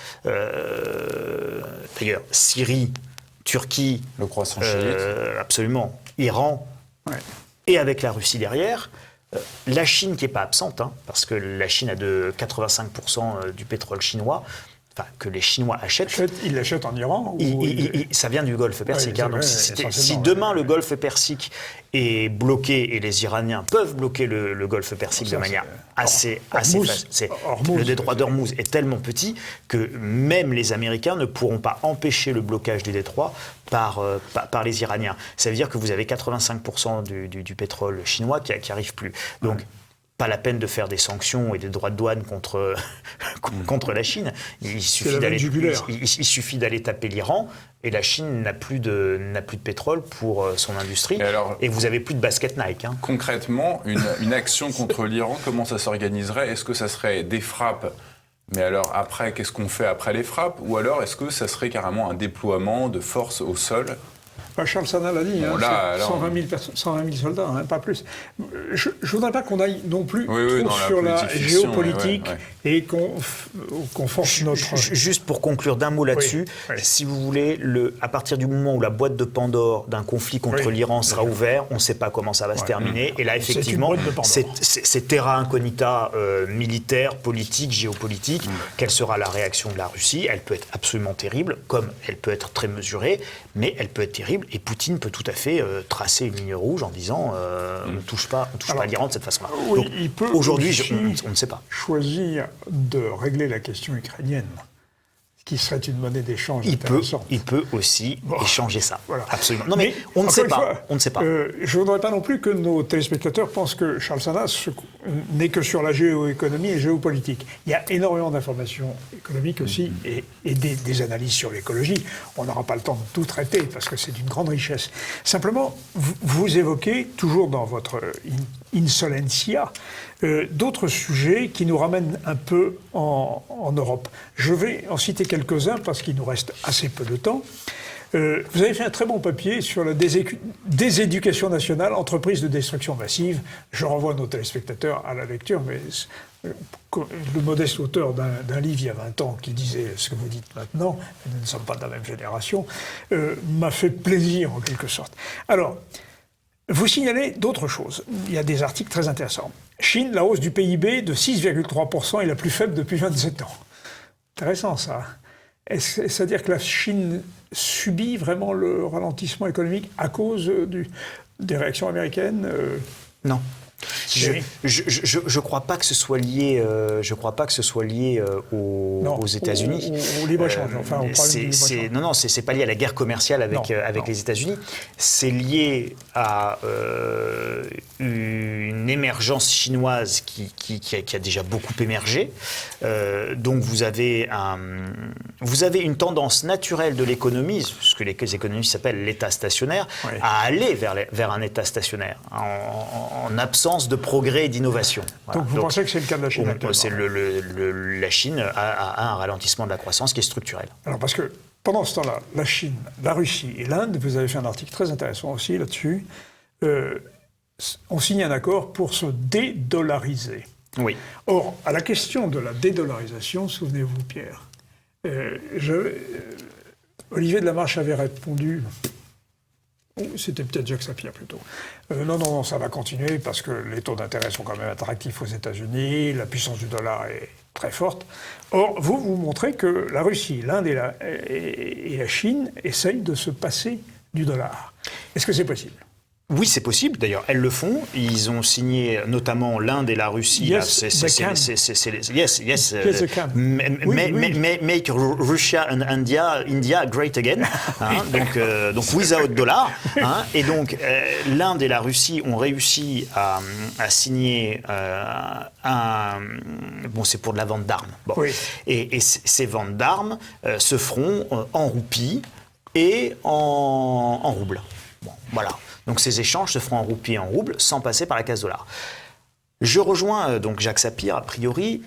d'ailleurs, Syrie, Turquie... Le croissant chiite. Absolument. Iran, et avec la Russie derrière... La Chine qui n'est pas absente, parce que la Chine a de 85% du pétrole chinois, que les Chinois achètent. Ils l'achètent en Iran ça vient du Golfe Persique. Donc si demain le Golfe Persique est bloqué, et les Iraniens peuvent bloquer le Golfe Persique de manière assez facile, le détroit d'Ormuz est tellement petit que même les Américains ne pourront pas empêcher le blocage du détroit par les Iraniens. Ça veut dire que vous avez 85% du pétrole chinois qui n'arrive plus. Donc, pas la peine de faire des sanctions et des droits de douane contre la Chine. Il suffit d'aller taper l'Iran, et la Chine n'a plus de pétrole pour son industrie. Et vous n'avez plus de basket Nike. Concrètement, une action contre l'Iran, comment ça s'organiserait ? Est-ce que ça serait des frappes ? Mais alors après, qu'est-ce qu'on fait après les frappes ? Ou alors est-ce que ça serait carrément un déploiement de forces au sol ? Charles Sana l'a dit, 120 000 soldats, pas plus. Je ne voudrais pas qu'on aille non plus trop sur la géopolitique et qu'on force notre... Juste pour conclure d'un mot là-dessus, si vous voulez, à partir du moment où la boîte de Pandore d'un conflit contre l'Iran sera ouverte, on ne sait pas comment ça va se terminer. Et là, effectivement, c'est terra incognita militaire, politique, géopolitique. Quelle sera la réaction de la Russie ? Elle peut être absolument terrible, comme elle peut être très mesurée, mais elle peut être terrible. Et Poutine peut tout à fait tracer une ligne rouge en disant on ne touche pas à l'Iran de cette façon-là. Oui, il peut aujourd'hui, on ne sait pas. Choisir de régler la question ukrainienne, qui serait une monnaie d'échange intéressante. Il peut aussi échanger ça. Voilà. Absolument. Non, mais on ne sait pas. On ne sait pas. Je ne voudrais pas non plus que nos téléspectateurs pensent que Charles Sana n'est que sur la géoéconomie et géopolitique. Il y a énormément d'informations économiques aussi et des analyses sur l'écologie. On n'aura pas le temps de tout traiter parce que c'est d'une grande richesse. Simplement, vous évoquez, toujours dans votre insolencia, d'autres sujets qui nous ramènent un peu en Europe. Je vais en citer quelques-uns parce qu'il nous reste assez peu de temps. Vous avez fait un très bon papier sur la déséducation nationale, entreprise de destruction massive. Je renvoie nos téléspectateurs à la lecture, mais le modeste auteur d'un livre il y a 20 ans qui disait ce que vous dites maintenant, nous ne sommes pas de la même génération, m'a fait plaisir en quelque sorte. Alors, vous signalez d'autres choses. Il y a des articles très intéressants. Chine, la hausse du PIB de 6,3% est la plus faible depuis 27 ans. Intéressant ça. C'est-à-dire que la Chine subit vraiment le ralentissement économique à cause des réactions américaines Non. Je crois pas que ce soit lié. Aux États-Unis. Au libre-échange. Enfin, au problème du libre-échange. Non, c'est pas lié à la guerre commerciale avec les États-Unis. C'est lié à une émergence chinoise qui a déjà beaucoup émergé. Donc vous avez une tendance naturelle de l'économie, ce que les économistes s'appellent l'état stationnaire, à aller vers un état stationnaire en absence de progrès et d'innovation. Voilà. Donc vous pensez que c'est le cas de la Chine actuellement? La Chine a un ralentissement de la croissance qui est structurel. Alors parce que pendant ce temps-là, la Chine, la Russie et l'Inde, vous avez fait un article très intéressant aussi là-dessus, ont signé un accord pour se dédollariser. Oui. Or, à la question de la dédollarisation, souvenez-vous Pierre, Olivier de la Marche avait répondu... C'était peut-être Jacques Sapir plutôt. Non, ça va continuer parce que les taux d'intérêt sont quand même attractifs aux États-Unis, la puissance du dollar est très forte. Or, vous montrez que la Russie, l'Inde et la Chine essayent de se passer du dollar. Est-ce que c'est possible ? Oui, c'est possible. D'ailleurs, elles le font. Ils ont signé, notamment l'Inde et la Russie. Yes, they can. Make Russia and India great again. Hein, donc without dollar. Hein, et donc, l'Inde et la Russie ont réussi à signer c'est pour de la vente d'armes. Bon. Oui. Et ces ventes d'armes se feront en roupies et en roubles. Bon, voilà. Donc ces échanges se feront en roupies et en roubles sans passer par la case dollar. Je rejoins donc Jacques Sapir, a priori,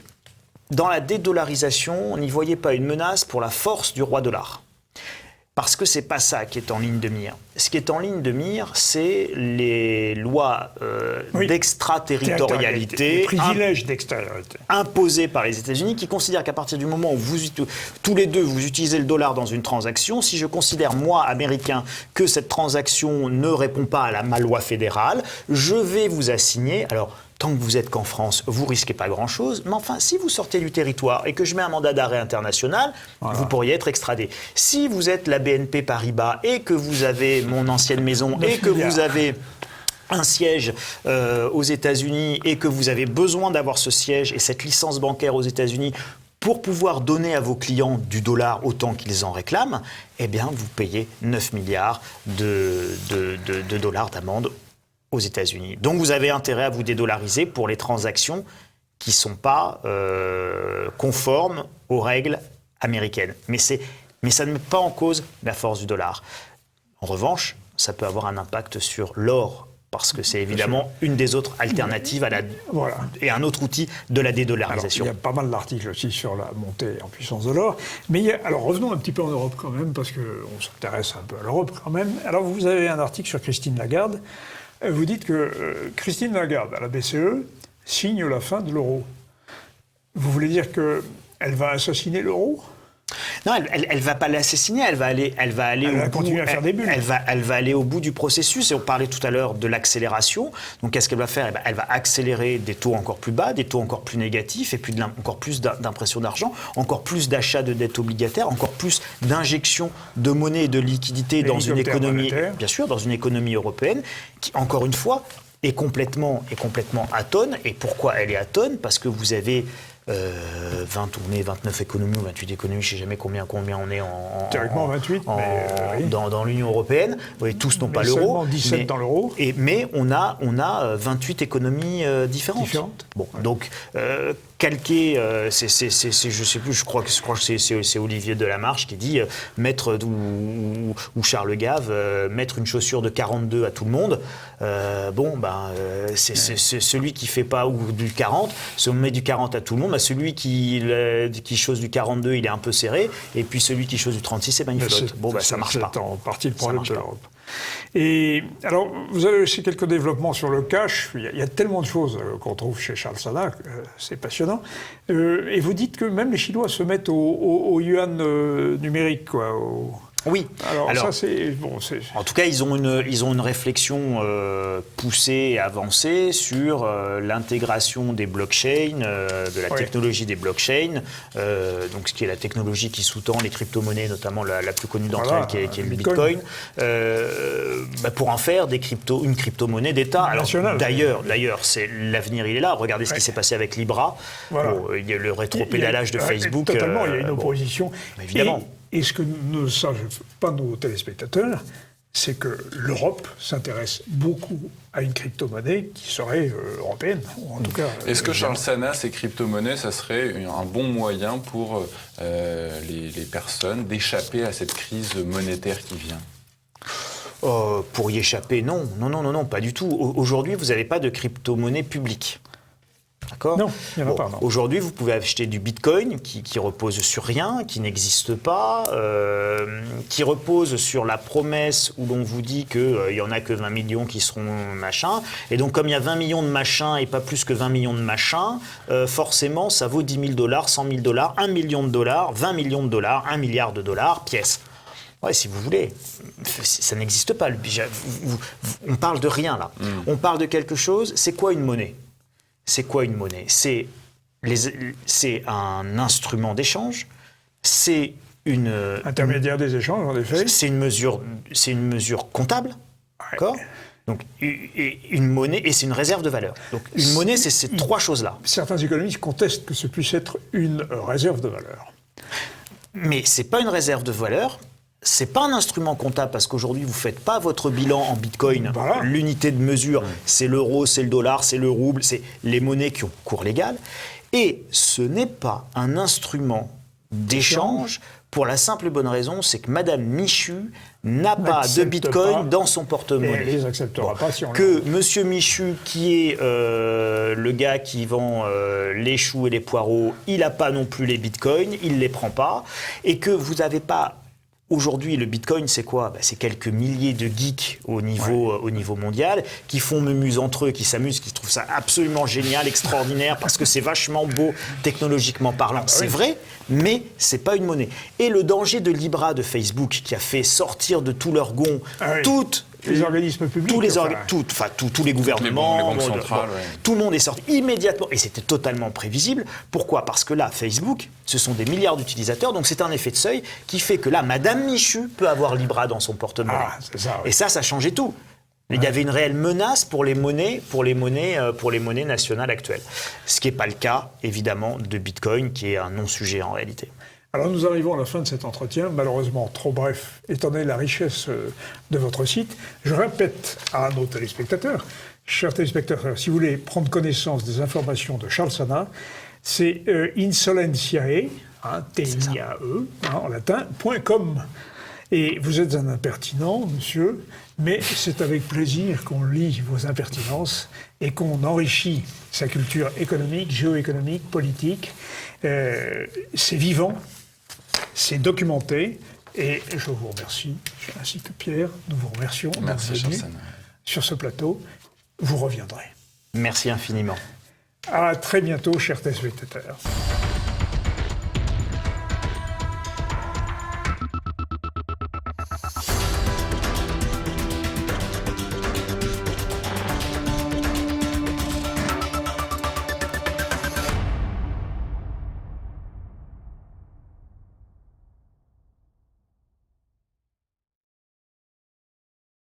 dans la dédollarisation, on n'y voyait pas une menace pour la force du roi dollar. Parce que c'est pas ça qui est en ligne de mire. Ce qui est en ligne de mire, c'est les lois d'extraterritorialité, les privilèges d'extériorité imposés par les États-Unis, qui considèrent qu'à partir du moment où tous les deux vous utilisez le dollar dans une transaction, si je considère moi américain que cette transaction ne répond pas à ma loi fédérale, je vais vous assigner. Alors, tant que vous êtes qu'en France, vous risquez pas grand-chose. Mais enfin, si vous sortez du territoire et que je mets un mandat d'arrêt international, vous pourriez être extradé. Si vous êtes la BNP Paribas et que vous avez mon ancienne maison et que vous avez un siège aux États-Unis et que vous avez besoin d'avoir ce siège et cette licence bancaire aux États-Unis pour pouvoir donner à vos clients du dollar autant qu'ils en réclament, eh bien, vous payez 9 milliards de dollars d'amende aux États-Unis. Donc vous avez intérêt à vous dédollariser pour les transactions qui ne sont pas conformes aux règles américaines. Mais ça ne met pas en cause la force du dollar. En revanche, ça peut avoir un impact sur l'or, parce que c'est évidemment une des autres alternatives et un autre outil de la dédollarisation. Alors, il y a pas mal d'articles aussi sur la montée en puissance de l'or. Mais alors revenons un petit peu en Europe quand même, parce qu'on s'intéresse un peu à l'Europe quand même. Alors vous avez un article sur Christine Lagarde. Vous dites que Christine Lagarde, à la BCE, signe la fin de l'euro. Vous voulez dire qu'elle va assassiner l'euro ? Non, elle va pas l'assassiner, elle va continuer à faire des bulles. Elle va aller au bout du processus. Et on parlait tout à l'heure de l'accélération. Donc qu'est-ce qu'elle va faire ? Elle va accélérer des taux encore plus bas, des taux encore plus négatifs, et puis encore plus d'impression d'argent, encore plus d'achats de dettes obligataires, encore plus d'injection de monnaie et de liquidité dans une économie, bien sûr, dans une économie européenne, qui, encore une fois, est complètement atone. Et pourquoi elle est atone ? Parce que vous avez 29 économies ou 28 économies, je ne sais jamais combien on est théoriquement 28, dans l'Union européenne. Oui, tous n'ont pas l'euro. Seulement 17 dans l'euro. Mais on a 28 économies différentes. Bon, donc calquer, je sais plus, je crois que c'est Olivier de la Marche qui dit mettre ou Charles Gave mettre une chaussure de 42 à tout le monde. C'est celui qui fait pas ou du 40. Si on met du 40 à tout le monde, celui qui chose du 42, il est un peu serré, et puis celui qui chose du 36, c'est magnifique. Ça marche pas. C'est en partie le problème de l'Europe. Et alors, vous avez aussi quelques développements sur le cash. Il y a tellement de choses qu'on trouve chez Charles Sana, c'est passionnant. Et vous dites que même les Chinois se mettent au yuan numérique, quoi. Oui. Alors ça, c'est bon. En tout cas, ils ont une réflexion poussée et avancée sur l'intégration des blockchains, de la technologie des blockchains, donc ce qui est la technologie qui sous-tend les crypto-monnaies, notamment la plus connue d'entre elles, qui est le Bitcoin, pour en faire une crypto-monnaie d'État. Alors d'ailleurs, c'est l'avenir, il est là. Regardez ce qui s'est passé avec Libra. Voilà. Bon, il y a le rétropédalage de Facebook. Totalement, il y a une opposition. Évidemment. Et ce que ne savent pas nos téléspectateurs, c'est que l'Europe s'intéresse beaucoup à une crypto-monnaie qui serait européenne, ou en tout cas... Est-ce que Charles Sana, ces crypto-monnaies, ça serait un bon moyen pour les personnes d'échapper à cette crise monétaire qui vient ? Pour y échapper, non, pas du tout. Aujourd'hui, vous n'avez pas de crypto-monnaie publique. D'accord ? Non, il n'y en a pas. Non. Aujourd'hui, vous pouvez acheter du Bitcoin qui repose sur rien, qui n'existe pas, qui repose sur la promesse où l'on vous dit qu'il n'y en a que 20 millions qui seront machins. Et donc, comme il y a 20 millions de machins et pas plus que 20 millions de machins, forcément, ça vaut 10 000 $, 100 000 $, 1 million de dollars, 20 millions de dollars, 1 milliard de dollars, pièce. Ouais, si vous voulez. Ça n'existe pas. On parle de rien, là. On parle de quelque chose. C'est quoi une monnaie ? C'est quoi une monnaie ? C'est un instrument d'échange, c'est une... Intermédiaire des échanges, en effet. C'est une mesure comptable, d'accord ? Donc, une monnaie, et c'est une réserve de valeur. Donc, une monnaie, c'est ces trois choses-là. Certains économistes contestent que ce puisse être une réserve de valeur. Mais c'est pas une réserve de valeur. C'est pas un instrument comptable parce qu'aujourd'hui, vous faites pas votre bilan en Bitcoin. Voilà. L'unité de mesure, c'est l'euro, c'est le dollar, c'est le rouble, c'est les monnaies qui ont cours légal. Et ce n'est pas un instrument d'échange pour la simple et bonne raison, c'est que Madame Michu n'a pas de Bitcoin dans son porte-monnaie. Elle les acceptera pas si on que Monsieur Michu, qui est le gars qui vend les choux et les poireaux, il n'a pas non plus les Bitcoins, il les prend pas. Et que vous n'avez pas... Aujourd'hui, le Bitcoin, c'est quoi ? C'est quelques milliers de geeks au niveau mondial qui font mumuse entre eux, qui s'amusent, qui trouvent ça absolument génial, extraordinaire, parce que c'est vachement beau technologiquement parlant. C'est vrai, mais c'est pas une monnaie. Et le danger de Libra de Facebook, qui a fait sortir de tout leur gond toutes... Les organismes publics. Tous les gouvernements, les banques centrales, tout le monde est sorti immédiatement. Et c'était totalement prévisible. Pourquoi ? Parce que là, Facebook, ce sont des milliards d'utilisateurs, donc c'est un effet de seuil qui fait que là, Madame Michu peut avoir Libra dans son porte-monnaie. C'est ça, Et ça changeait tout. Il y avait une réelle menace pour les monnaies nationales actuelles. Ce qui n'est pas le cas, évidemment, de Bitcoin, qui est un non-sujet en réalité. Alors nous arrivons à la fin de cet entretien, malheureusement trop bref, étant donné la richesse de votre site. Je répète à nos téléspectateurs, chers téléspectateurs, si vous voulez prendre connaissance des informations de Charles Sana, c'est insolentiae, T-I-A-E, en latin, .com. Et vous êtes un impertinent, monsieur, mais c'est avec plaisir qu'on lit vos impertinences et qu'on enrichit sa culture économique, géoéconomique, politique. C'est vivant. C'est documenté et je vous remercie, ainsi que Pierre, nous vous remercions d'être venus sur ce plateau. Vous reviendrez. Merci infiniment. À très bientôt, chers téléspectateurs.